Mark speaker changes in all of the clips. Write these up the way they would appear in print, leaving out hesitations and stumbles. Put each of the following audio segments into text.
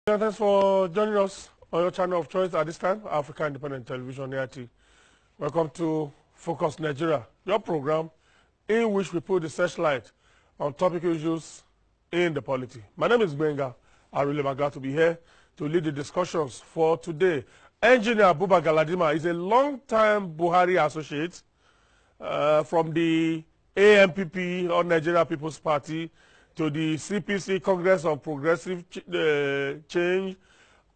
Speaker 1: Yeah, thanks for joining us on your channel of choice at this time, Africa Independent Television, AIT. Welcome to Focus Nigeria, your program in which we put the searchlight on topical issues in the polity. My name is Benga. I'm really glad to be here to lead the discussions for today. Engineer Buba Galadima is a long-time Buhari associate from the AMPP, or Nigeria People's Party, to the CPC, Congress of Progressive Change,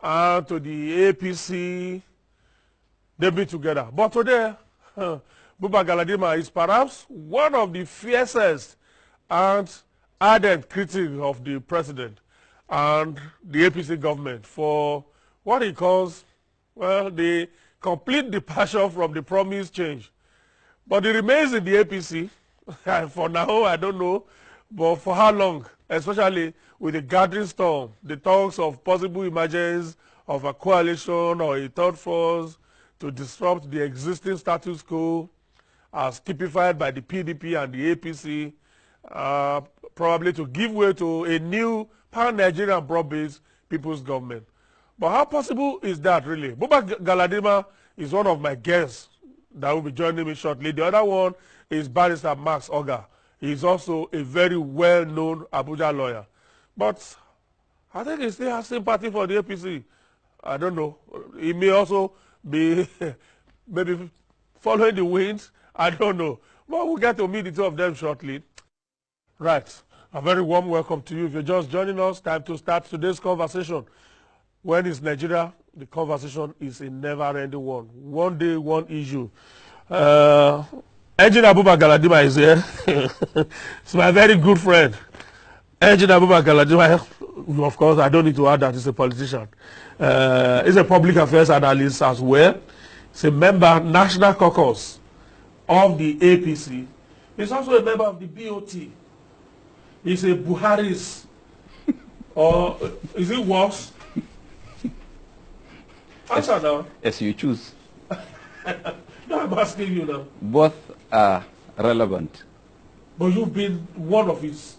Speaker 1: and to the APC. They've been together. But today, Buba Galadima is perhaps one of the fiercest and ardent critics of the president and the APC government for what he calls, well, the complete departure from the promised change. But he remains in the APC. For now, I don't know. But for how long, especially with the gathering storm, the talks of possible emergence of a coalition or a third force to disrupt the existing status quo as typified by the PDP and the APC, probably to give way to a new pan-Nigerian broad-based people's government. But how possible is that really? Buba Galadima is one of my guests that will be joining me shortly. The other one is Barrister Max Oga. He's also a very well-known Abuja lawyer. But I think he still has sympathy for the APC. I don't know. He may also be maybe following the winds. I don't know. But we'll get to meet the two of them shortly. Right. A very warm welcome to you. If you're just joining us, time to start today's conversation. When is Nigeria? The conversation is a never-ending one. One day, one issue. Engineer Buba Galadima is here. He's my very good friend. Engineer Buba Galadima, of course, I don't need to add that he's a politician. He's a public affairs analyst as well. He's a member, National Caucus of the APC. He's also a member of the BOT. He's a Buhari's, or is it worse? Answer now.
Speaker 2: As you choose.
Speaker 1: No, I'm asking you now.
Speaker 2: Both are relevant.
Speaker 1: But you've been one of his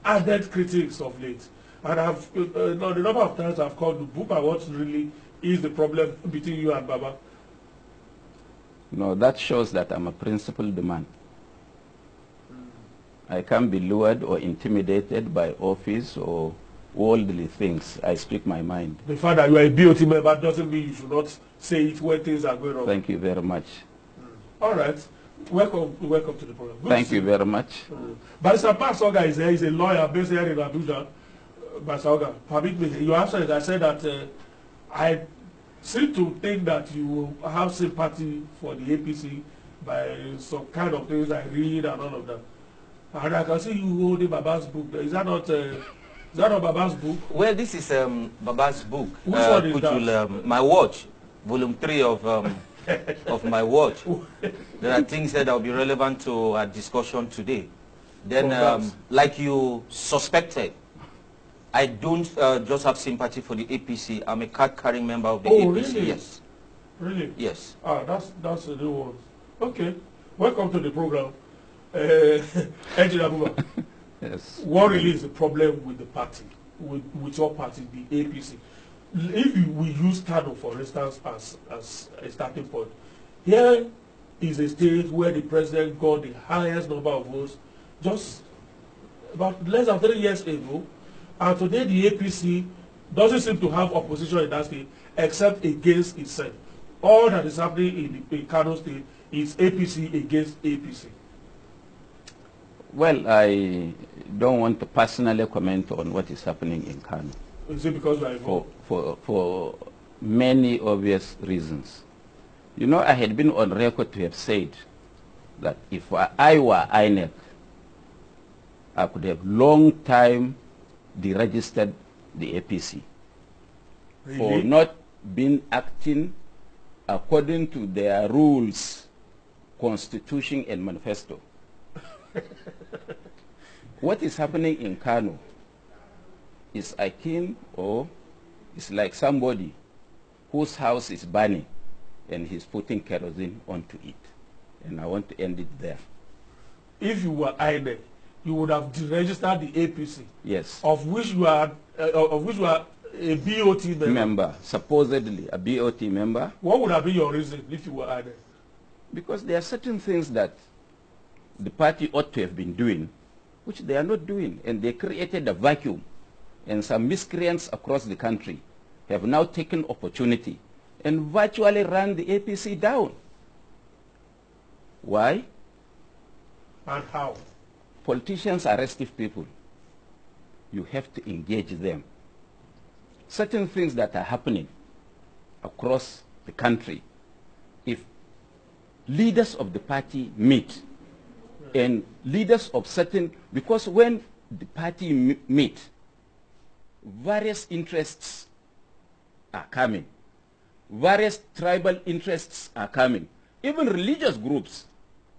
Speaker 1: ardent critics of late. And I've, the number of times I've called you, Buba, what really is the problem between you and Baba?
Speaker 2: No, that shows that I'm a principled man. I can't be lured or intimidated by office or worldly things. I speak my mind.
Speaker 1: The fact that you are a BOT member doesn't mean you should not say it when things are going wrong.
Speaker 2: Thank you very much.
Speaker 1: All right. Welcome to the program.
Speaker 2: Thank you very much.
Speaker 1: Barrister Max Oga is there. He's a lawyer based here in Abuja. Barrister Oga, permit me. You answered. I said that I seem to think that you have sympathy for the APC by some kind of things I read and all of that. And I can see you holding Baba's book. Is that not Baba's book?
Speaker 3: Well, this is Baba's book.
Speaker 1: Which one is that?
Speaker 3: Will, my watch, volume 3 of of my watch. There are things that will be relevant to our discussion today. Then, like you suspected, I don't just have sympathy for the APC. I'm a card-carrying member of the APC.
Speaker 1: Really?
Speaker 3: Yes.
Speaker 1: Really?
Speaker 3: Yes.
Speaker 1: Ah, that's a new one. Okay. Welcome to the program. Engineer Buba.
Speaker 2: Yes.
Speaker 1: What really is the problem with the party, with your party, the APC? If we use Kano, for instance, as a starting point, here is a state where the president got the highest number of votes just about less than 3 years ago, and today the APC doesn't seem to have opposition in that state except against itself. All that is happening in Kano state is APC against APC.
Speaker 2: Well, I don't want to personally comment on what is happening in Kano.
Speaker 1: Is it because you are involved?
Speaker 2: For many obvious reasons. You know, I had been on record to have said that if I were Inec, I could have long time deregistered the APC.
Speaker 1: Really?
Speaker 2: For not being acting according to their rules, constitution and manifesto. What is happening in Kano is akin, or it's like somebody whose house is burning and he's putting kerosene onto it. And I want to end it there.
Speaker 1: If you were Inec, you would have deregistered the APC.
Speaker 2: Yes.
Speaker 1: Of which you are a BOT member.
Speaker 2: Supposedly a BOT member.
Speaker 1: What would have been your reason if you were added?
Speaker 2: Because there are certain things that the party ought to have been doing, which they are not doing, and they created a vacuum. And some miscreants across the country have now taken opportunity and virtually run the APC down. Why?
Speaker 1: And how?
Speaker 2: Politicians are restive people. You have to engage them. Certain things that are happening across the country, if leaders of the party meet, and leaders of certain, because when the party meet, various interests are coming. Various tribal interests are coming. Even religious groups.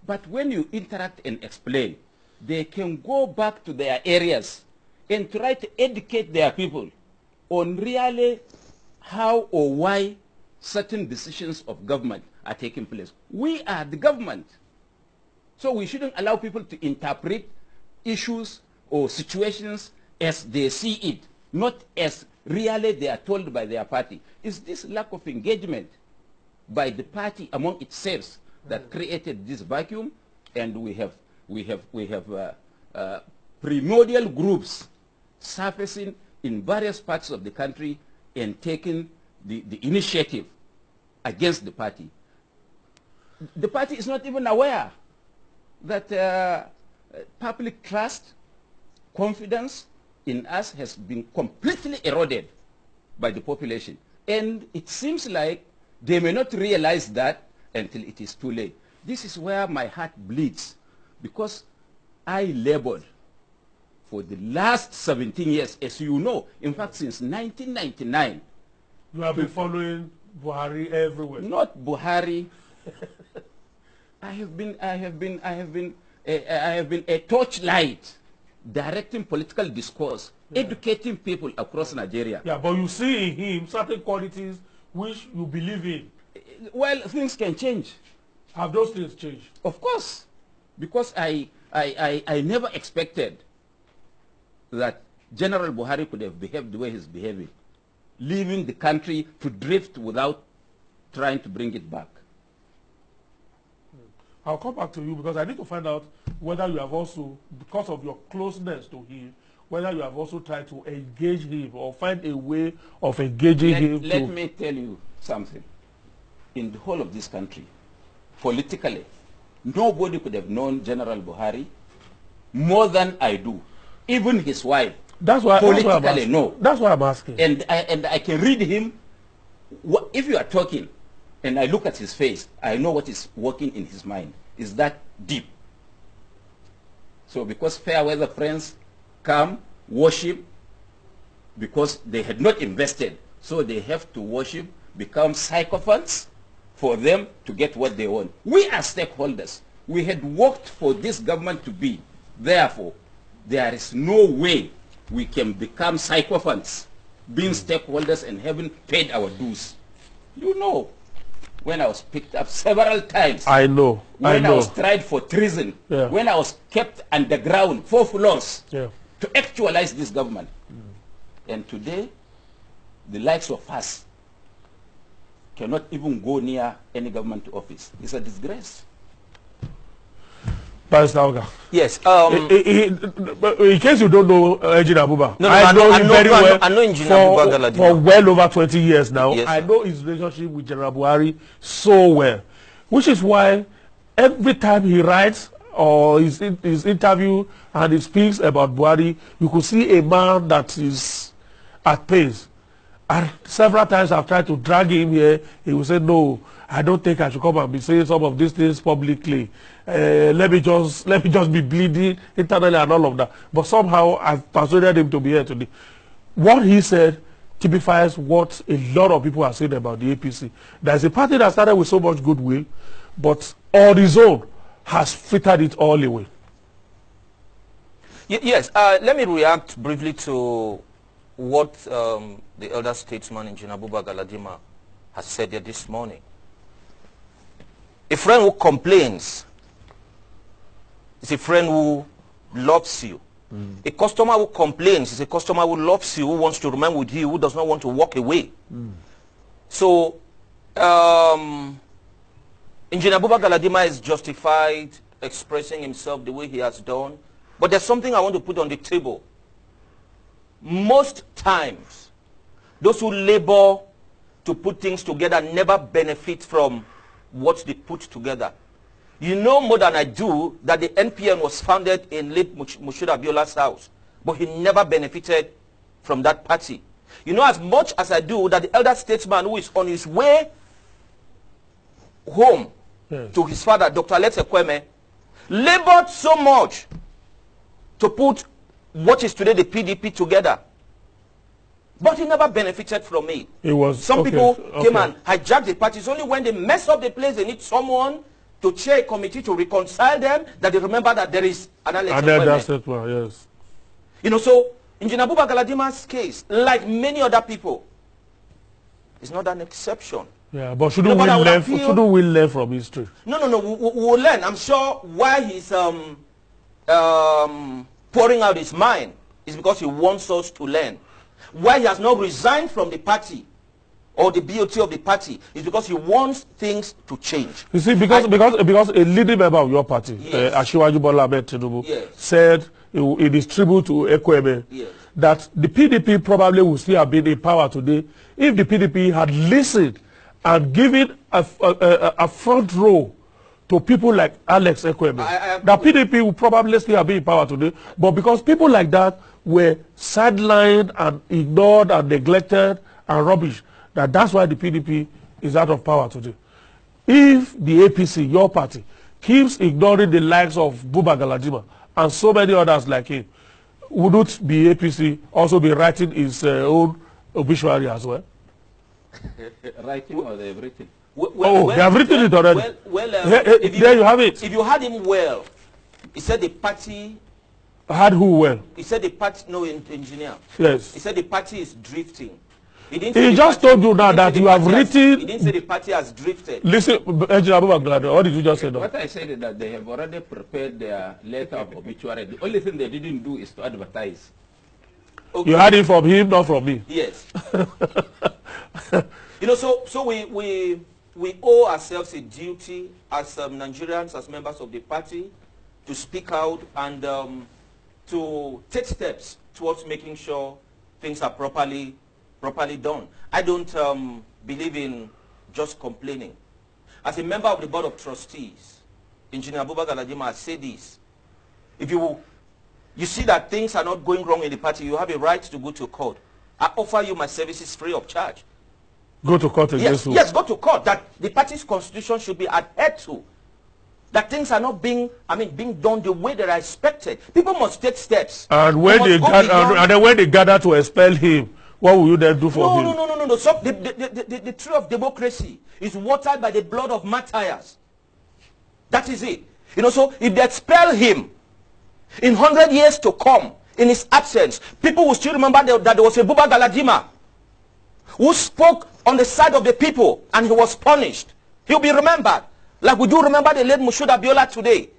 Speaker 2: But when you interact and explain, they can go back to their areas and try to educate their people on really how or why certain decisions of government are taking place. We are the government. So we shouldn't allow people to interpret issues or situations as they see it, not as really they are told by their party. It's this lack of engagement by the party among itself that created this vacuum, and we have primordial groups surfacing in various parts of the country and taking the initiative against the party. The party is not even aware that public trust, confidence in us has been completely eroded by the population. And it seems like they may not realize that until it is too late. This is where my heart bleeds, because I labored for the last 17 years, as you know, in fact, since 1999.
Speaker 1: You have been following Buhari everywhere.
Speaker 2: Not Buhari. I have been a torchlight directing political discourse, educating people across Nigeria.
Speaker 1: Yeah, but you see in him certain qualities which you believe in.
Speaker 2: Well, things can change.
Speaker 1: Have those things changed?
Speaker 2: Of course, because I never expected that General Buhari could have behaved the way he's behaving, leaving the country to drift without trying to bring it back.
Speaker 1: I'll come back to you because I need to find out whether you have also, because of your closeness to him, whether you have also tried to engage him or find a way of engaging him.
Speaker 2: Let me tell you something. In the whole of this country, politically, nobody could have known General Buhari more than I do. Even his wife.
Speaker 1: That's why
Speaker 2: politically, no.
Speaker 1: That's why I'm asking.
Speaker 2: And I can read him. If you are talking, and I look at his face, I know what is working in his mind. Is that deep? So because fair weather friends come, worship, because they had not invested, so they have to worship, become sycophants for them to get what they want. We are stakeholders. We had worked for this government to be. Therefore, there is no way we can become sycophants, being stakeholders and having paid our dues. You know, when I was picked up several times.
Speaker 1: I know.
Speaker 2: When I was tried for treason.
Speaker 1: Yeah.
Speaker 2: When I was kept underground 4 floors.
Speaker 1: Yeah.
Speaker 2: To actualize this government. And today, the likes of us cannot even go near any government office. It's a disgrace.
Speaker 1: Pastor Oga.
Speaker 3: Yes.
Speaker 1: In case you don't know Engineer Abuba,
Speaker 3: No,
Speaker 1: I know him very well.
Speaker 3: I know Engineer Abuba Galadima
Speaker 1: for well over 20 years now.
Speaker 3: Yes,
Speaker 1: I know his relationship with General Buhari so well, which is why every time he writes or his interview and he speaks about Buhari, you could see a man that is at pace. And several times I've tried to drag him here. He will say, no, I don't think I should come and be saying some of these things publicly. Let me just be bleeding internally and all of that. But somehow I've persuaded him to be here today. What he said typifies what a lot of people are saying about the APC. There's a party that started with so much goodwill, but on its own has frittered it all away.
Speaker 3: Yes. Let me react briefly to what the elder statesman, Engineer Abuba Galadima, has said here this morning. A friend who complains is a friend who loves you A customer who complains is a customer who loves you, who wants to remain with you, who does not want to walk away. So, Engineer Abubakar Galadima is justified expressing himself the way he has done. But there's something I want to put on the table. Most times, those who labor to put things together never benefit from what they put together. You know more than I do that the NPN was founded in late Moshood Abiola's house, but he never benefited from that party. You know as much as I do that the elder statesman who is on his way home to his father, Dr. Alex Ekweme, labored so much to put what is today the PDP together. But he never benefited from it. Some people came and hijacked the party. It's only when they mess up the place, they need someone to chair a committee to reconcile them that they remember that there is an Alex Ekweme.
Speaker 1: Yes.
Speaker 3: You know, so Engineer Abubakar Galadima's case, like many other people, is not an exception.
Speaker 1: Yeah, but shouldn't we learn from history?
Speaker 3: No, we'll learn. I'm sure why he's pouring out his mind is because he wants us to learn. Why he has not resigned from the party or the BOT of the party is because he wants things to change.
Speaker 1: You see, because a leading member of your party, Asiwaju Bola Ahmed Tinubu, said in his tribute to Ekweme that the PDP probably would still have been in power today if the PDP had listened and given a front row to people like Alex Ekweme. The PDP would probably still have been in power today, but because people like that were sidelined and ignored and neglected and rubbish, that's why the PDP is out of power today. If the APC, your party, keeps ignoring the likes of Buba Galadima and so many others like him, wouldn't the APC also be writing his own obituary as well?
Speaker 2: Writing or they have written?
Speaker 1: They have written it already. There you have it.
Speaker 3: If you had him well, he said the party...
Speaker 1: Had who well?
Speaker 3: He said the party... No, engineer.
Speaker 1: Yes.
Speaker 3: He said the party is drifting.
Speaker 1: He just told you now that you have written...
Speaker 3: He didn't say the party has drifted.
Speaker 1: Listen, Engineer Abubakar, what did you just say now?
Speaker 2: What I said is that they have already prepared their letter of obituary. The only thing they didn't do is to advertise.
Speaker 1: Okay. You had it from him, not from me.
Speaker 3: Yes. You know, so we owe ourselves a duty as Nigerians, as members of the party, to speak out and to take steps towards making sure things are properly done. I don't believe in just complaining. As a member of the Board of Trustees, Engineer Abubakar Galadima has said this. If you see that things are not going wrong in the party, you have a right to go to court. I offer you my services free of charge.
Speaker 1: Go to court against who?
Speaker 3: Yes, go to court. That the party's constitution should be adhered to. That things are not being done the way that are expected. People must take steps.
Speaker 1: And when they gather to expel him, what will you then do for him?
Speaker 3: No. So the tree of democracy is watered by the blood of martyrs. That is it. You know, so if they expel him, in 100 years to come, in his absence, people will still remember that there was a Buba Galadima who spoke on the side of the people and he was punished. He'll be remembered. Like we do remember the late Moshood Abiola today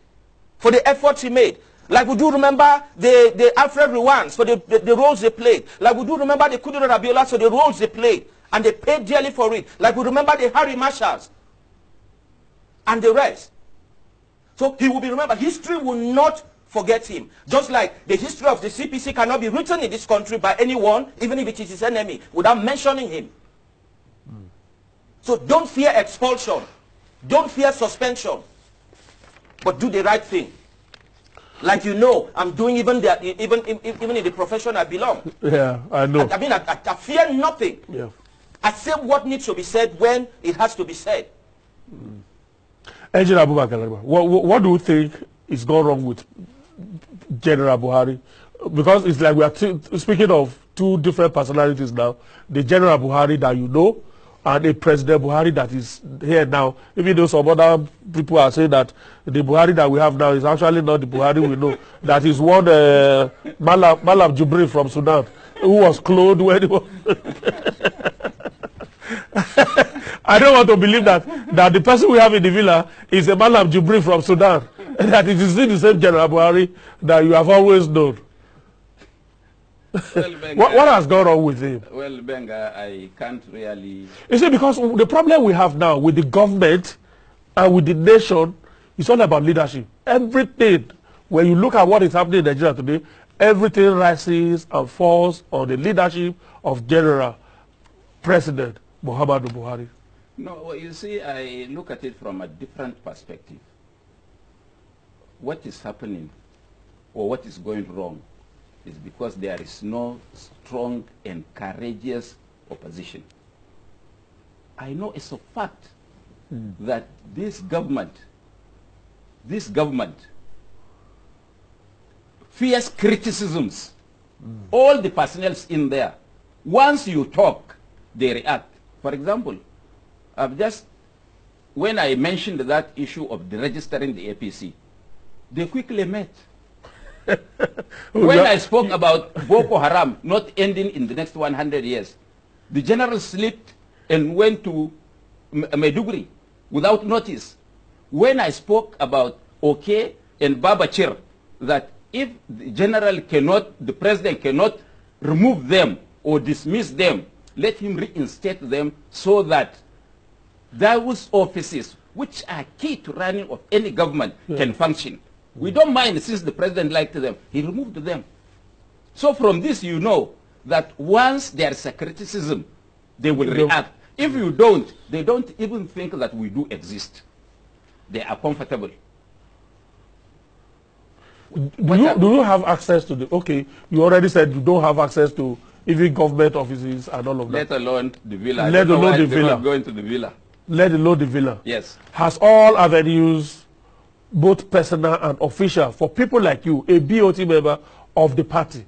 Speaker 3: for the efforts he made. Like we do remember the Alfred Rewans for the roles they played. Like we do remember the Kudura Abiola for the roles they played. And they paid dearly for it. Like we remember the Harry Marshalls and the rest. So he will be remembered. History will not forget him. Just like the history of the CPC cannot be written in this country by anyone, even if it is his enemy, without mentioning him. So don't fear expulsion. Don't fear suspension. But do the right thing. Like you know, I'm doing even in the profession I belong.
Speaker 1: Yeah, I know.
Speaker 3: I fear nothing.
Speaker 1: Yeah.
Speaker 3: I say what needs to be said when it has to be said.
Speaker 1: Engineer Abubakar, what do you think is gone wrong with General Buhari? Because it's like we are speaking of two different personalities now. The General Buhari that you know, and a President Buhari that is here now. Even though some other people are saying that the Buhari that we have now is actually not the Buhari we know. That is one Malam Jubril from Sudan, who was cloned when he was... I don't want to believe that the person we have in the villa is a Malam Jubril from Sudan. That it is still the same General Buhari that you have always known.
Speaker 2: Well, Benga,
Speaker 1: what has gone wrong with him?
Speaker 2: Well, Benga, I can't really...
Speaker 1: You see, because the problem we have now with the government and with the nation, it's all about leadership. Everything, when you look at what is happening in Nigeria today, everything rises and falls on the leadership of General President Muhammadu Buhari.
Speaker 2: No, well, you see, I look at it from a different perspective. What is happening or what is going wrong is because there is no strong and courageous opposition. I know it's a fact that this government fierce criticisms. All the personnel in there, once you talk, they react. For example, when I mentioned that issue of registering the APC, they quickly met. When I spoke about Boko Haram not ending in the next 100 years, the general slipped and went to Maiduguri without notice. When I spoke about OK and Babachir, that if the president cannot remove them or dismiss them, let him reinstate them so that those offices, which are key to running of any government, can function. We don't mind, since the president liked them, he removed them. So from this you know that once there is a criticism, they will react. If you don't, they don't even think that we do exist. They are comfortable.
Speaker 1: Do you have access to the, okay, you already said you don't have access to even government offices and all of that.
Speaker 2: Let alone the villa.
Speaker 1: Let alone the villa.
Speaker 2: Going to the villa.
Speaker 1: Let alone the villa.
Speaker 2: Yes.
Speaker 1: Has all avenues, both personal and official, for people like you, a BOT member of the party,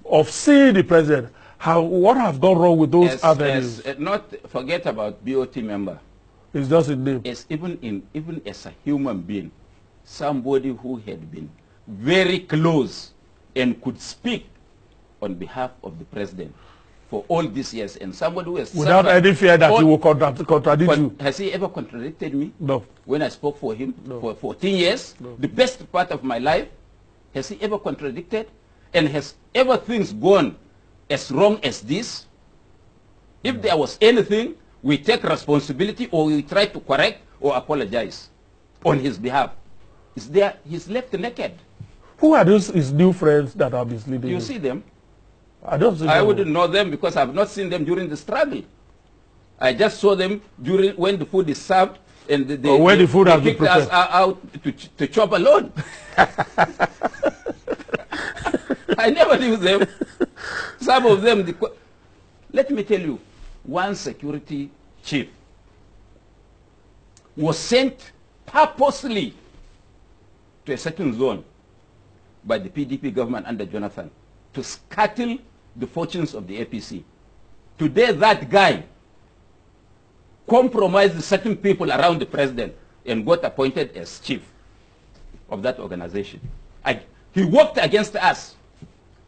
Speaker 1: of seeing the president, what have gone wrong with those avenues?
Speaker 2: Not forget about BOT member.
Speaker 1: It's just a name.
Speaker 2: It's even as a human being, somebody who had been very close and could speak on behalf of the president for all these years, and somebody who has
Speaker 1: without any fear that he will contradict you.
Speaker 2: Has he ever contradicted me?
Speaker 1: No.
Speaker 2: When I spoke for him
Speaker 1: No.
Speaker 2: for 14 years,
Speaker 1: No.
Speaker 2: the best part of my life, has he ever contradicted? And has ever things gone as wrong as this? If there was anything, we take responsibility or we try to correct or apologize on his behalf. He's left naked.
Speaker 1: Who are those his new friends that are misleading
Speaker 2: You see them?
Speaker 1: I don't see
Speaker 2: I
Speaker 1: them.
Speaker 2: wouldn't know them because I've not seen them during the struggle. I just saw them during when the food is served and
Speaker 1: when the food has been
Speaker 2: kicked us out to chop alone. I never knew them. Some of them, let me tell you, one security chief was sent purposely to a certain zone by the PDP government under Jonathan to scuttle the fortunes of the APC. Today that guy compromised certain people around the president and got appointed as chief of that organization. He worked against us,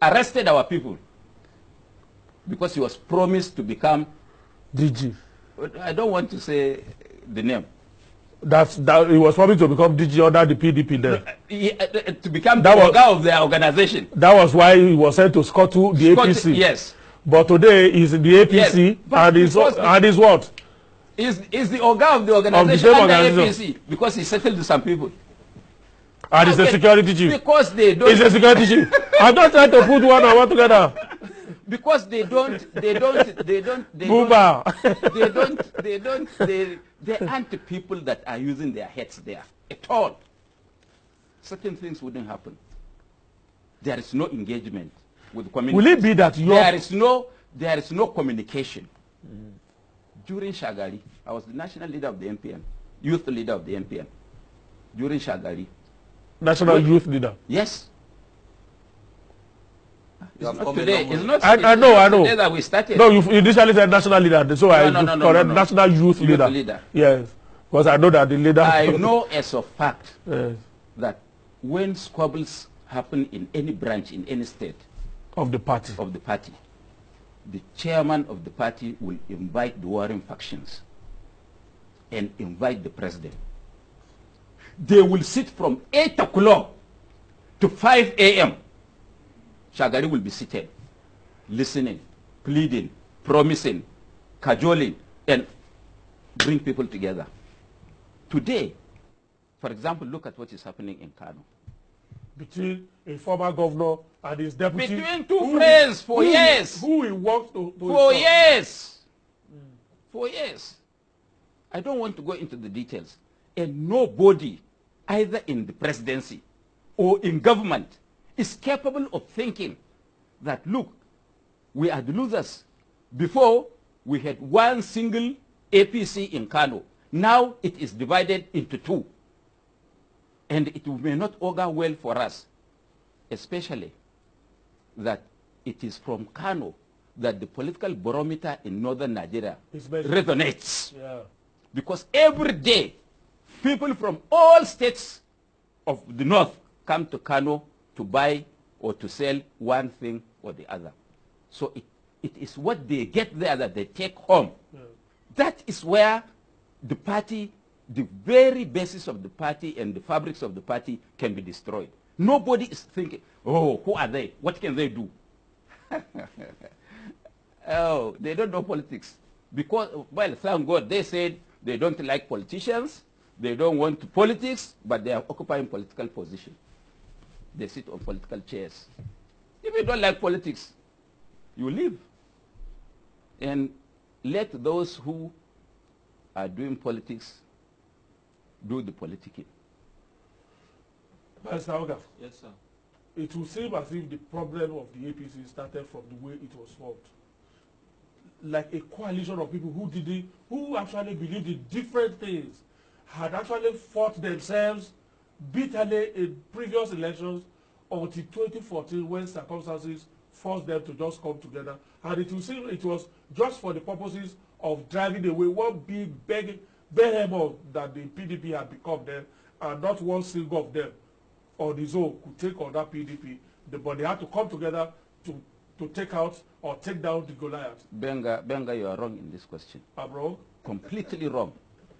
Speaker 2: arrested our people because he was promised to become
Speaker 1: DG.
Speaker 2: I don't want to say the name.
Speaker 1: That he was promised to become DG under the PDP then.
Speaker 2: To become the organ of their organization.
Speaker 1: That was why he was sent to scuttle the APC.
Speaker 2: Yes.
Speaker 1: But today he's in the APC, yes, and he's what?
Speaker 2: Is the organ of the organization
Speaker 1: of the
Speaker 2: under
Speaker 1: organization.
Speaker 2: APC because he settled to some people.
Speaker 1: And he's a security chief.
Speaker 2: Because they don't.
Speaker 1: He's a security chief. I'm not trying to put one and one together.
Speaker 2: Because they aren't people that are using their heads there at all. Certain things wouldn't happen. There is no engagement with community.
Speaker 1: Will it be that
Speaker 2: there is no communication? During Shagari, I was the national leader of the NPN, youth leader of the NPN. During Shagari.
Speaker 1: National youth leader?
Speaker 2: Yes.
Speaker 3: It's
Speaker 2: not today. It's not
Speaker 1: I know.
Speaker 2: today that we started.
Speaker 1: No, you initially said national leader, so
Speaker 2: No,
Speaker 1: correct national youth leader. Yes, because I know that the leader.
Speaker 2: I know as a fact
Speaker 1: yes,
Speaker 2: that when squabbles happen in any branch, in any state
Speaker 1: of the party,
Speaker 2: the chairman of the party will invite the warring factions and invite the president. They will sit from 8 o'clock to 5 a.m. Shagari will be seated. listening, pleading, promising, cajoling, and bring people together. Today, for example, look at what is happening in Kano.
Speaker 1: Between a former governor and his deputy.
Speaker 2: Between two friends for years.
Speaker 1: Who he worked to
Speaker 2: for years. For years. I don't want to go into the details. And nobody, either in the presidency or in government, is capable of thinking that, look, we are the losers. Before, we had one single APC in Kano. Now it is divided into two. And it may not augur well for us, especially that it is from Kano that the political barometer in northern Nigeria resonates.
Speaker 1: Yeah.
Speaker 2: Because every day, people from all states of the north come to Kano to buy or to sell one thing or the other. So it is what they get there that they take home. Yeah. That is where the party, the very basis of the party and the fabrics of the party can be destroyed. Nobody is thinking, oh, who are they? What can they do? Oh, they don't know politics. Because, well, thank God, they said they don't like politicians, they don't want politics, but they are occupying political position. They sit on political chairs. If you don't like politics, you leave. And let those who are doing politics do the politicking.
Speaker 1: Mr. Oga.
Speaker 3: Yes, sir.
Speaker 1: It will seem as if the problem of the APC started from the way it was formed. Like a coalition of people who actually believed in different things, had actually fought themselves bitterly in previous elections until 2014 when circumstances forced them to just come together. And it will seem it was just for the purposes of driving away one big behemoth that the PDP had become then, and not one single of them on his own could take on that PDP. But they had to come together to take out or take down the Goliath.
Speaker 2: Benga, you are wrong in this question.
Speaker 1: I'm wrong?
Speaker 2: Completely wrong.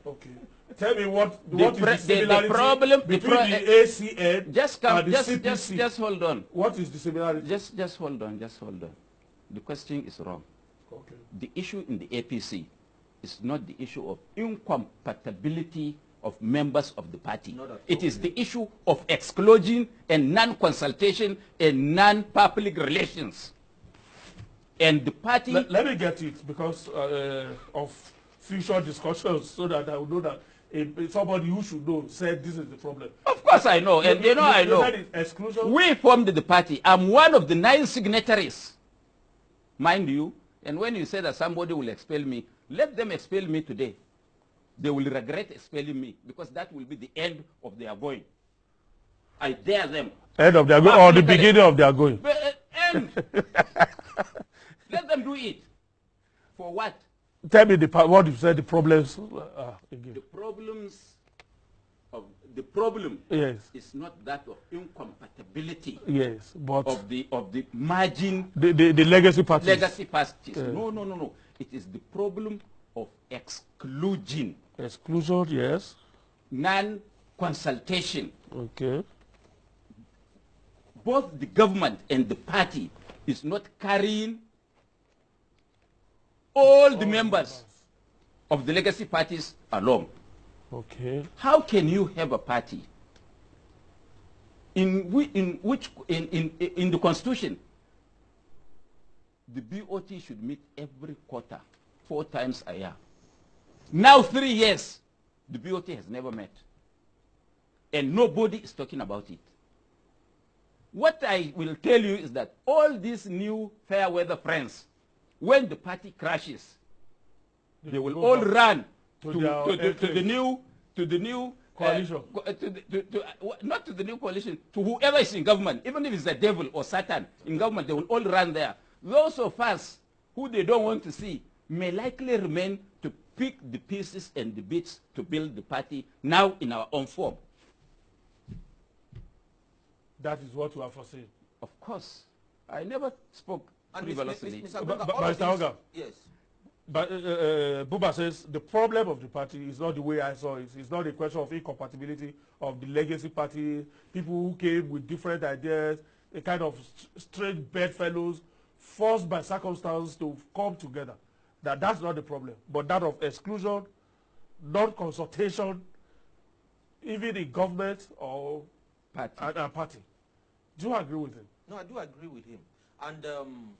Speaker 1: Okay. Tell me what is the similarity between the ACN and the CPC?
Speaker 2: Just hold on.
Speaker 1: What is the similarity?
Speaker 2: Just hold on. The question is wrong.
Speaker 1: Okay.
Speaker 2: The issue in the APC is not the issue of incompatibility of members of the party. It is the issue of exclusion and non-consultation and non-public relations. And the party...
Speaker 1: Let me get it because of future discussions so that I will know that somebody who should know said this is the problem.
Speaker 2: Of course I know, and I know.
Speaker 1: Exclusion?
Speaker 2: We formed the party. I'm one of the 9 signatories, mind you. And when you say that somebody will expel me, let them expel me today. They will regret expelling me because that will be the end of their going. I dare them.
Speaker 1: End of their going or the beginning of their going?
Speaker 2: End. Let them do it. For what?
Speaker 1: Tell me what you said, the problems. Again.
Speaker 2: The problem
Speaker 1: yes.
Speaker 2: is not that of incompatibility.
Speaker 1: Yes, but
Speaker 2: of the margin.
Speaker 1: The legacy parties.
Speaker 2: Legacy parties. No. It is the problem of exclusion.
Speaker 1: Exclusion, yes.
Speaker 2: Non-consultation.
Speaker 1: Okay.
Speaker 2: Both the government and the party is not carrying all the members of the legacy parties along.
Speaker 1: Okay.
Speaker 2: How can you have a party in the Constitution? The BOT should meet every quarter, 4 times a year. Now 3 years, the BOT has never met. And nobody is talking about it. What I will tell you is that all these new fair weather friends, when the party crashes, they will all run to the new
Speaker 1: coalition.
Speaker 2: Not to the new coalition, to whoever is in government, even if it's the devil or Satan in government, they will all run there. Those of us who they don't want to see may likely remain to pick the pieces and the bits to build the party now in our own form.
Speaker 1: That is what you are foreseeing.
Speaker 2: Of course. I never spoke frivolously.
Speaker 1: Mr. Oga.
Speaker 3: Yes.
Speaker 1: But Buba says the problem of the party is not the way I saw it. It's not a question of incompatibility of the legacy party, people who came with different ideas, a kind of strange bedfellows forced by circumstances to come together. That's not the problem. But that of exclusion, non-consultation, even in government or a party. Do you agree with him?
Speaker 3: No, I do agree with him. And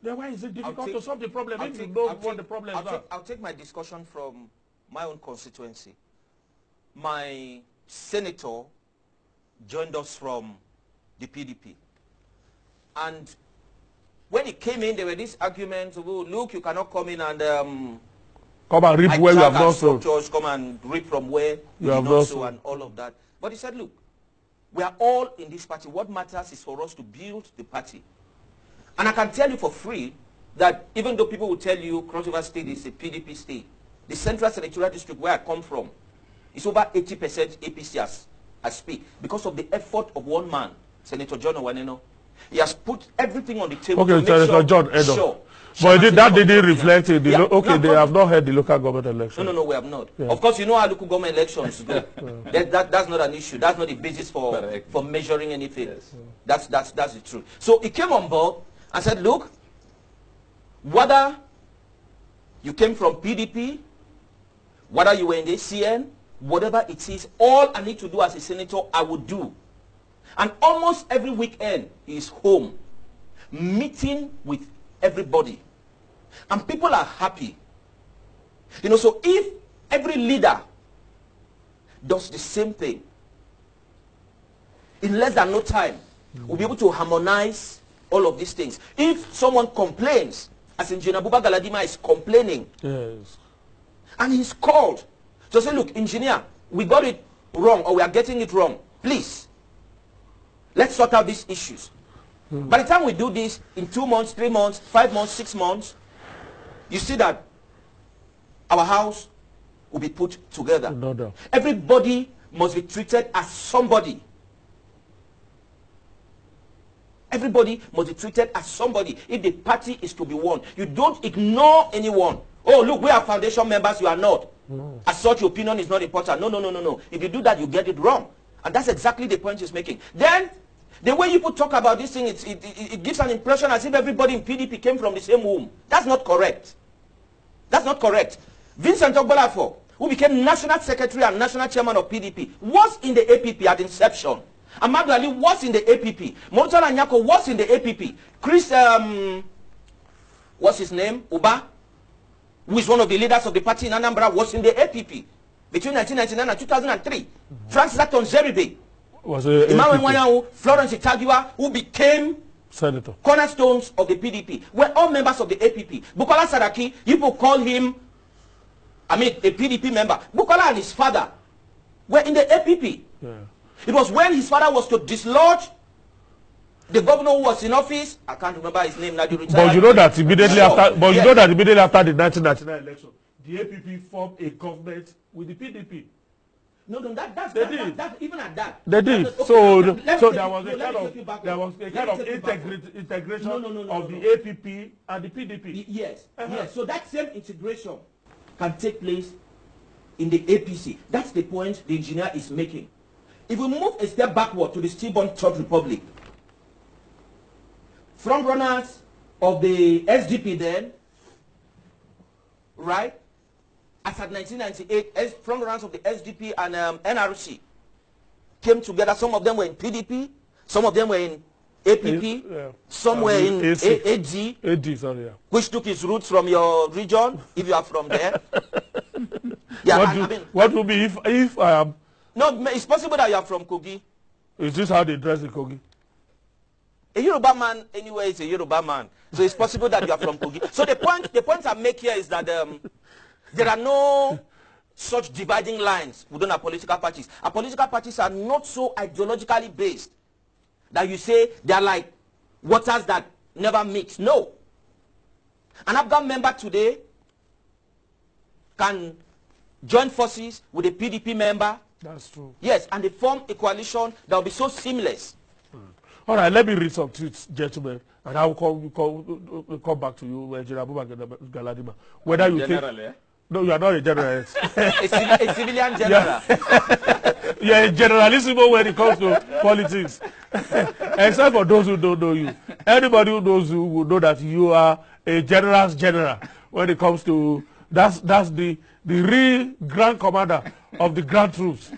Speaker 1: then why is it difficult to solve the problem if you know what the problems are?
Speaker 3: I'll take my discussion from my own constituency. My senator joined us from the PDP. And when he came in, there were these arguments, oh, look, you cannot come in and
Speaker 1: come and reap where you have not sown.
Speaker 3: Come and reap from where you have not sown and all of that. But he said, look, we are all in this party. What matters is for us to build the party. And I can tell you for free that even though people will tell you Cross River State is a PDP state, the Central Senatorial District where I come from is over 80% APC as I speak because of the effort of one man, Senator John Owaneno. He has put everything on the table to make
Speaker 1: Senator John Edo.
Speaker 3: sure.
Speaker 1: But that didn't reflect in the they have not had the local government election.
Speaker 3: No, we have not. Yeah. Of course, you know how local government elections go. That's not an issue. That's not the basis for measuring anything. Yes. That's the truth. So he came on board and said, look, whether you came from PDP, whether you were in the CN, whatever it is, all I need to do as a senator, I would do. And almost every weekend, he is home, meeting with everybody. And people are happy. You know, so if every leader does the same thing, in less than no time, we'll be able to harmonize all of these things. If someone complains, as Engineer Buba Galadima is complaining,
Speaker 1: yes, and
Speaker 3: he's called to say, look, engineer, we got it wrong or we are getting it wrong. Please, let's sort out these issues. By the time we do this, in 2 months, 3 months, 5 months, 6 months, you see that our house will be put together.
Speaker 1: No doubt.
Speaker 3: Everybody must be treated as somebody. Everybody must be treated as somebody if the party is to be won. You don't ignore anyone. Oh, look, we are foundation members, you are not. No. As such, your opinion is not important. No. If you do that, you get it wrong. And that's exactly the point he's making. Then, the way people talk about this thing, it gives an impression as if everybody in PDP came from the same womb. That's not correct. That's not correct. Vincent Ogbolafo, who became National Secretary and National Chairman of PDP, was in the APP at inception. Ahmadu Ali was in the APP. Murtala Nyako was in the APP. Chris, what's his name? Uba, who is one of the leaders of the party in Anambra, was in the APP between 1999 and 2003. Francis Acton Zeribe
Speaker 1: was a
Speaker 3: Emmanuel Wanyanwu, Florence Itagiwa, who became
Speaker 1: senator,
Speaker 3: cornerstones of the PDP, were all members of the APP. Bukola Saraki, people call him, a PDP member. Bukola and his father were in the APP.
Speaker 1: Yeah.
Speaker 3: It was when his father was to dislodge the governor who was in office. I can't remember his name now.
Speaker 1: But you know that immediately after. But you know that immediately after the 1999 election, the APP formed a government with the PDP.
Speaker 3: No, that's even at that.
Speaker 1: They did.
Speaker 3: Okay,
Speaker 1: so there was a kind of integration of the APP and the PDP.
Speaker 3: Yes, yes. So that same integration can take place in the APC. That's the point the engineer is making. If we move a step backward to the stillborn Third Republic, front runners of the SDP then, right? As at 1998, front runners of the SDP and NRC came together. Some of them were in PDP, some of them were in APP, some were in AG,
Speaker 1: sorry,
Speaker 3: which took its roots from your region, if you are from there.
Speaker 1: What would be if I am?
Speaker 3: No, it's possible that you are from Kogi.
Speaker 1: Is this how they dress the Kogi?
Speaker 3: A Yoruba man anyway is a Yoruba man. So it's possible that you are from Kogi. So the point I make here is that there are no such dividing lines within our political parties. Our political parties are not so ideologically based that you say they are like waters that never mix. No. An Afghan member today can join forces with a PDP member.
Speaker 1: That's true.
Speaker 3: Yes, and they form a coalition that will be so seamless.
Speaker 1: All right, let me read some tweets, gentlemen, and I will come back to you, Engineer Buba Galadima. Whether you think... No, you are not a generalist.
Speaker 3: A civilian general.
Speaker 1: You are a generalissimo when it comes to politics. Except for those who don't know you. Anybody who knows you will know that you are a general's general when it comes to that's the real grand commander of the grand troops.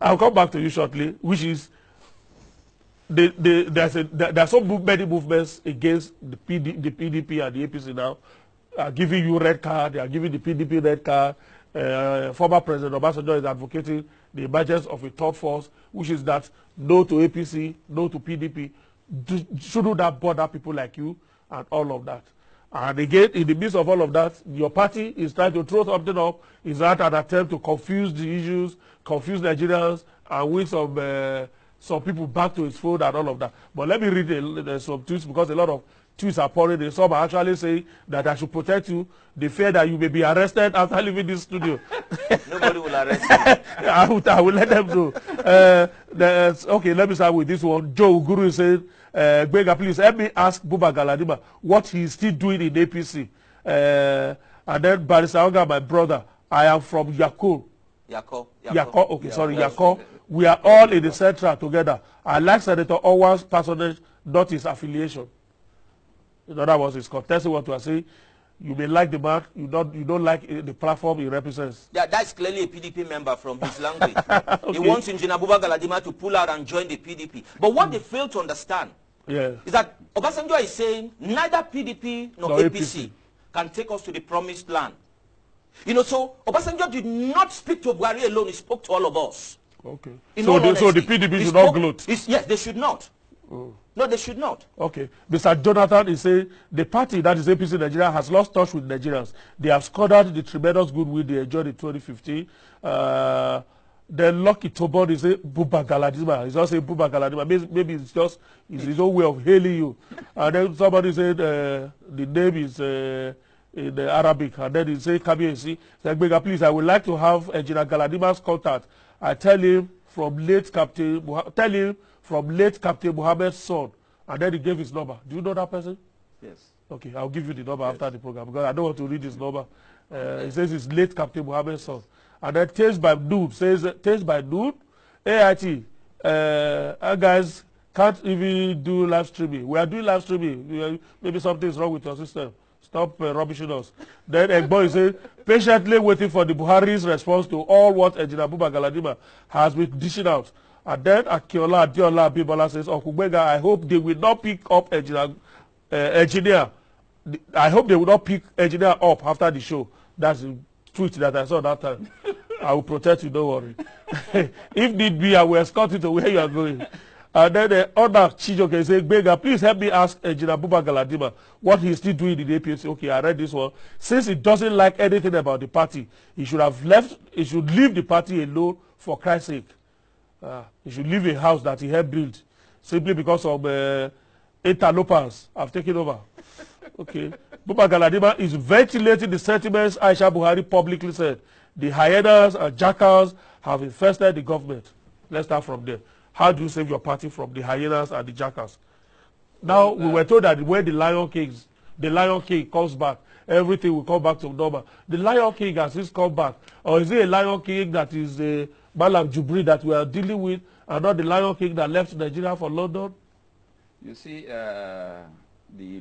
Speaker 1: I'll come back to you shortly, which is there are so many movements against the PDP and the APC now. Giving you red card, they are giving the PDP red card. Former President Obasanjo is advocating the emergence of a third force, which is that no to APC, no to PDP. Shouldn't that bother people like you and all of that? And again, in the midst of all of that, your party is trying to throw something up. Is that an attempt to confuse the issues, confuse Nigerians, and win some people back to its fold and all of that? But let me read some tweets, because a lot of tweets are pouring in. Some are actually saying that I should protect you. They fear that you may be arrested after leaving this studio.
Speaker 3: Nobody will arrest you.
Speaker 1: I will let them know. Okay, let me start with this one. Joe Guru said, Gbega, please help me ask Buba Galadima what he is still doing in APC. And then Barrister Onga, my brother, I am from Yako. Yako, okay, sorry, Yako. We are all in the central together. I like Senator Owan's personage, not his affiliation. In other words, it's contesting what we are saying. You may like the man, you don't like the platform he represents.
Speaker 3: Yeah, that's clearly a PDP member from his language. Okay. He wants Engineer Buba Galadima to pull out and join the PDP. But what they fail to understand is that Obasanjo is saying neither PDP nor APC can take us to the promised land. You know, so Obasanjo did not speak to Buhari alone, he spoke to all of us.
Speaker 1: Okay. So the PDP should not gloat?
Speaker 3: Yes, they should not. No, they should not. Okay.
Speaker 1: Mr. Jonathan is saying the party, that is APC Nigeria, has lost touch with Nigerians. They have squandered the tremendous goodwill they enjoyed in 2015. Then Lucky Tobon is saying Buba Galadima. He's not saying Buba Galadima. Maybe it's just his own way of hailing you. And then somebody said the name is in Arabic. And then he said, Kabiyesi, Gbega, please, I would like to have Engineer Galadima's contact. I tell him from late Captain Muhammad's son, and then he gave his number. Do you know that person?
Speaker 3: Yes.
Speaker 1: Okay, I'll give you the number after the program, because I don't want to read his number. He says it's late Captain Muhammad's son. And then Taste by Nude says, Taste by Nude, AIT, guys can't even do live streaming. We are doing live streaming. Maybe something is wrong with your system. Stop rubbishing us. Then Egbo is saying, patiently waiting for the Buhari's response to all what Engineer Buba Galadima has been dishing out. And then Akiola Adiola Abibola says, Uncle Gbega, I hope they will not pick up engineer. I hope they will not pick engineer up after the show. That's the tweet that I saw that time. I will protect you, don't worry. If need be, I will escort you to where you are going. And then the other Chijoke is saying, Gbega, please help me ask Engineer Buba Galadima what he's still doing in the APC. Okay, I read this one. Since he doesn't like anything about the party, he should leave the party alone for Christ's sake. He should leave a house that he helped build simply because of interlopers have taken over. Okay. Buba Galadima is ventilating the sentiments Aisha Buhari publicly said. The hyenas and jackals have infested the government. Let's start from there. How do you save your party from the hyenas and the jackals? Now, we were told that when the Lion King comes back, everything will come back to normal. The Lion King has since come back. Or is it a Lion King that is a Malam Jubri that we are dealing with, and not the Lion King that left Nigeria for London?
Speaker 2: You see, the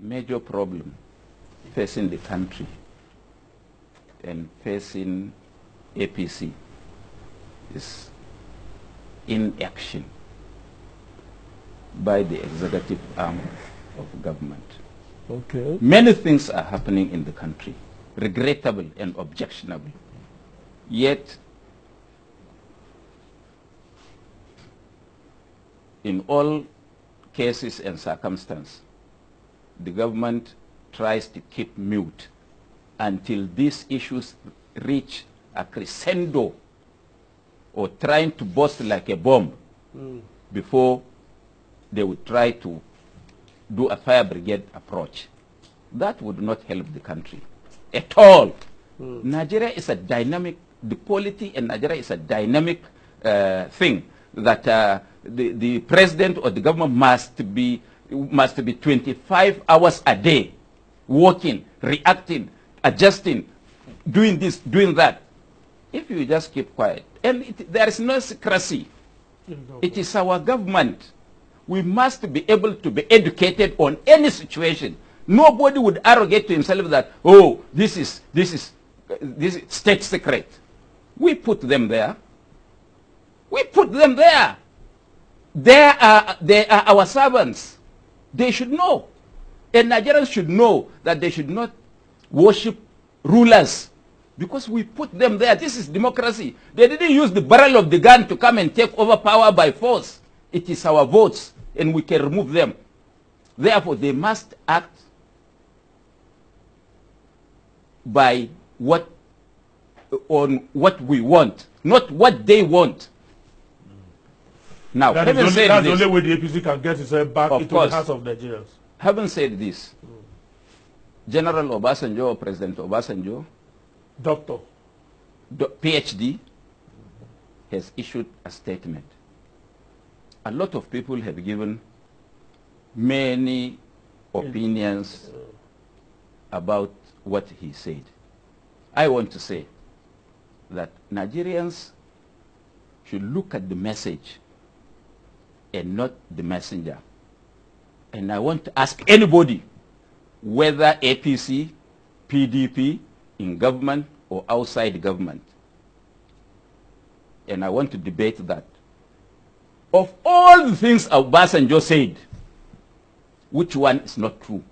Speaker 2: major problem facing the country and facing APC is inaction by the executive arm of government.
Speaker 1: Okay.
Speaker 2: Many things are happening in the country, regrettable and objectionable. Yet, in all cases and circumstances, the government tries to keep mute until these issues reach a crescendo, or trying to burst like a bomb before they would try to do a fire brigade approach. That would not help the country at all. Nigeria is a dynamic, the polity in Nigeria is a dynamic thing that the president or the government must be 25 hours a day working, reacting, adjusting doing this, doing that. If you just keep quiet, and there is no secrecy. It is our government. We must be able to be educated on any situation. Nobody would arrogate to himself that, oh, this is state secret. We put them there. We put them there. They are our servants. They should know. And Nigerians should know that they should not worship rulers because we put them there. This is democracy. They didn't use the barrel of the gun to come and take over power by force. It is our votes, and we can remove them. Therefore, they must act by on what we want, not what they want. Now,
Speaker 1: that's the only way the APC can get itself back into the hearts of Nigerians.
Speaker 2: Having said this, General Obasanjo, or President Obasanjo,
Speaker 1: Doctor,
Speaker 2: PhD, has issued a statement. A lot of people have given many opinions about what he said. I want to say that Nigerians should look at the message and not the messenger. And I want to ask anybody, whether APC, PDP, in government or outside government, and I want to debate that. Of all the things Obasanjo said, which one is not true?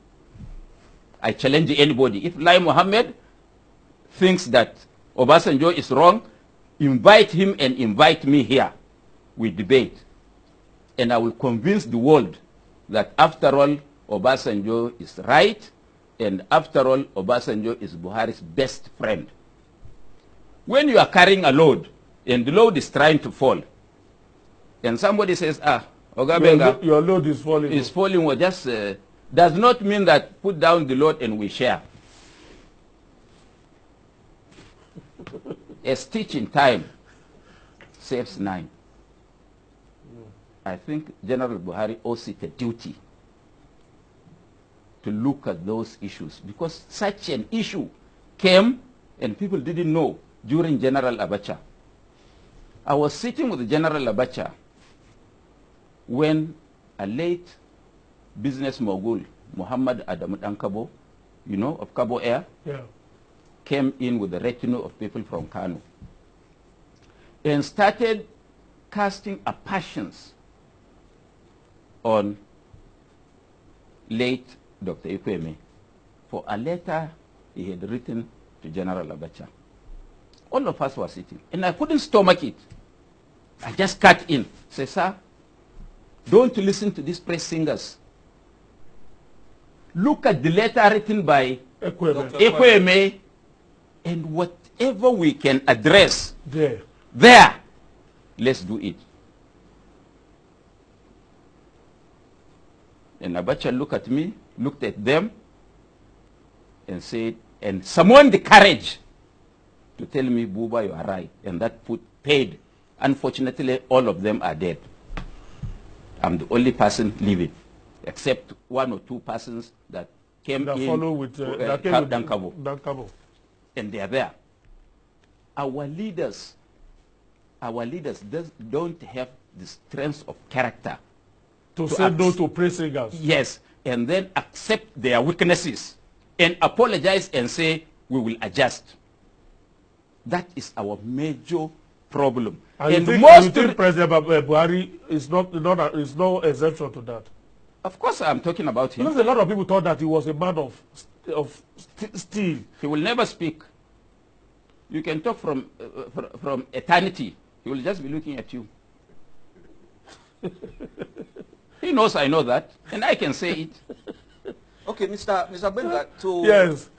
Speaker 2: I challenge anybody. If Lai Mohammed thinks that Obasanjo is wrong, invite him and invite me here. We debate. And I will convince the world that after all, Obasanjo is right, and after all, Obasanjo is Buhari's best friend. When you are carrying a load, and the load is trying to fall, and somebody says, Ogabenga,
Speaker 1: your load is falling.
Speaker 2: Is falling, well, just does not mean that put down the load and we share. A stitch in time saves 9. I think General Buhari owes it a duty to look at those issues, because such an issue came and people didn't know during General Abacha. I was sitting with General Abacha when a late business mogul, Muhammad Adamu Dankabo, you know, of Cabo Air, came in with a retinue of people from Kano and started casting aspersions on late Dr. Ikweme for a letter he had written to General Abacha. All of us were sitting, and I couldn't stomach it. I just cut in, say, sir, don't listen to these press singers. Look at the letter written by Ikweme, and whatever we can address there, let's do it. And Abacha looked at me, looked at them, and said, and summoned the courage to tell me, Buba, you are right. And that paid. Unfortunately, all of them are dead. I'm the only person living, except 1 or 2 persons that came in.
Speaker 1: Follow with
Speaker 2: Dankabo. And they are there. Our leaders don't have the strength of character
Speaker 1: to say no to press singers.
Speaker 2: Yes, and then accept their weaknesses and apologize and say, we will adjust. That is our major problem.
Speaker 1: And you think President Buhari is no exception to that?
Speaker 2: Of course I'm talking about him.
Speaker 1: Because a lot of people thought that he was a man of steel.
Speaker 2: He will never speak. You can talk from eternity. He will just be looking at you. He knows I know that, and I can say it.
Speaker 3: Okay, Mr. Benga,
Speaker 1: yes.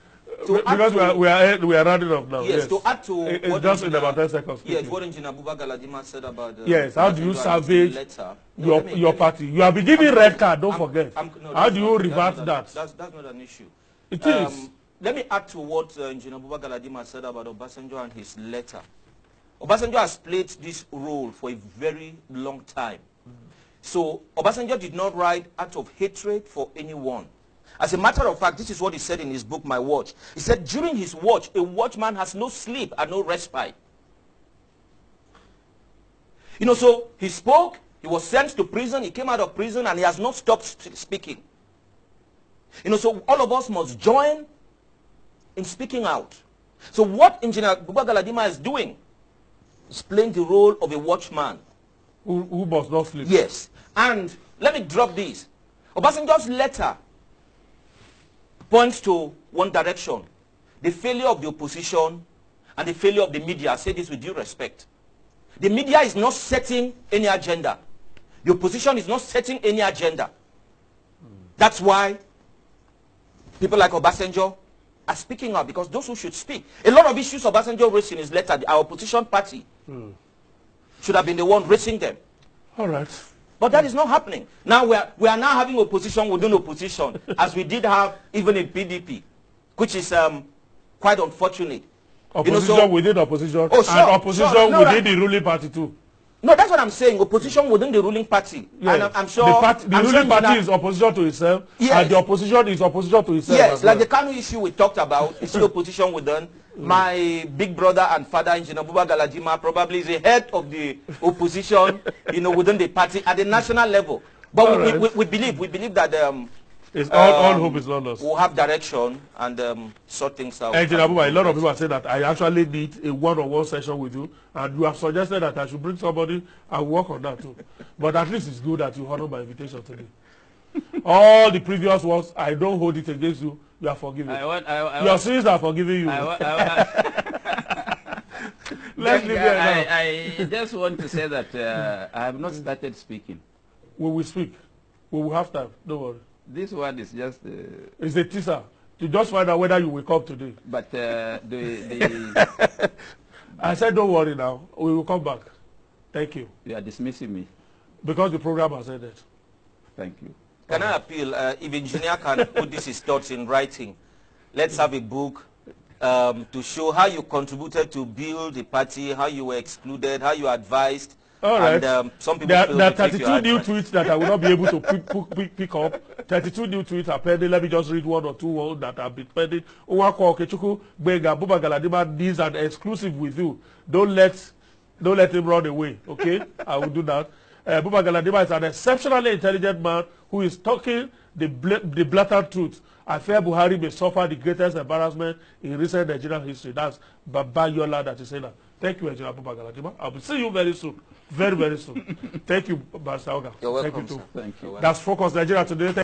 Speaker 1: Because we are rounding up now.
Speaker 3: Yes, to add to
Speaker 1: what just in about 10 seconds.
Speaker 3: Yes, what Engineer Buba Galadima said about
Speaker 1: yes, how do you salvage your party? You have been given red card, don't forget. How do you revert that?
Speaker 3: That's not an issue.
Speaker 1: It is.
Speaker 3: Let me add to what Engineer Buba Galadima said about Obasanjo and his letter. Obasanjo has played this role for a very long time. So Obasanjo did not write out of hatred for anyone. As a matter of fact, this is what he said in his book, My Watch. He said, during his watch, a watchman has no sleep and no respite. You know, so he spoke, he was sent to prison, he came out of prison, and he has not stopped speaking. You know, so all of us must join in speaking out. So what Engineer Buba Galadima is doing is playing the role of a watchman.
Speaker 1: Who must not sleep.
Speaker 3: Yes. And let me drop this. Obasanjo's letter points to one direction. The failure of the opposition and the failure of the media. I say this with due respect. The media is not setting any agenda. The opposition is not setting any agenda. That's why people like Obasanjo are speaking out, because those who should speak. A lot of issues Obasanjo raised in his letter, our opposition party should have been the one raising them.
Speaker 1: All right.
Speaker 3: But that is not happening. Now we are now having opposition within opposition, as we did have even in PDP, which is quite unfortunate.
Speaker 1: Opposition, you know, so, within opposition,
Speaker 3: oh, sure,
Speaker 1: and opposition
Speaker 3: sure, no,
Speaker 1: within the ruling party too.
Speaker 3: No, that's what I'm saying. Opposition within the ruling party.
Speaker 1: Yes.
Speaker 3: And I'm sure
Speaker 1: the ruling party is opposition to itself,
Speaker 3: yes,
Speaker 1: and the opposition is opposition to itself.
Speaker 3: Yes, like
Speaker 1: well.
Speaker 3: the Kanu issue we talked about, is still opposition within. My big brother and father, Engineer Buba Galadima, probably is the head of the opposition, you know, within the party at the national level. But we believe that
Speaker 1: it's all hope is not lost.
Speaker 3: We'll have direction and sort things out.
Speaker 1: Engineer Buba, a lot of people are saying that I actually need a one-on-one session with you, and you have suggested that I should bring somebody and work on that too. But at least it's good that you honor my invitation today. All the previous ones, I don't hold it against you. You are forgiven. Your sins are forgiving you.
Speaker 2: Let's leave it now. I just want to say that I have not started speaking.
Speaker 1: We will speak. We will have time. Don't worry.
Speaker 2: This one is just...
Speaker 1: it's a teaser. To just find out whether you will come today.
Speaker 2: But
Speaker 1: I said don't worry now. We will come back. Thank you.
Speaker 2: You are dismissing me.
Speaker 1: Because the program has ended.
Speaker 2: Thank you.
Speaker 3: Can I appeal, if engineer can put his thoughts in writing, let's have a book to show how you contributed to build the party, how you were excluded, how you advised.
Speaker 1: All right.
Speaker 3: And some people
Speaker 1: there
Speaker 3: feel
Speaker 1: are 32 new tweets that I will not be able to pick up. 32 new tweets are pending. Let me just read one or two that have been pending. Owako Okechukwu, Benga, Buba Galadima, these are exclusive with you. Don't let him run away, okay? I will do that. Buba Galadima is an exceptionally intelligent man who is talking the blatant truth. I fear Buhari may suffer the greatest embarrassment in recent Nigerian history. That's Baba Yola that is saying that. Thank you, Engineer Buba Galadima. I will see you very soon. Very, very soon. Thank you, Barrister Oga.
Speaker 3: You're welcome,
Speaker 1: Thank you too.
Speaker 3: Thank you.
Speaker 1: That's Focus Nigeria today.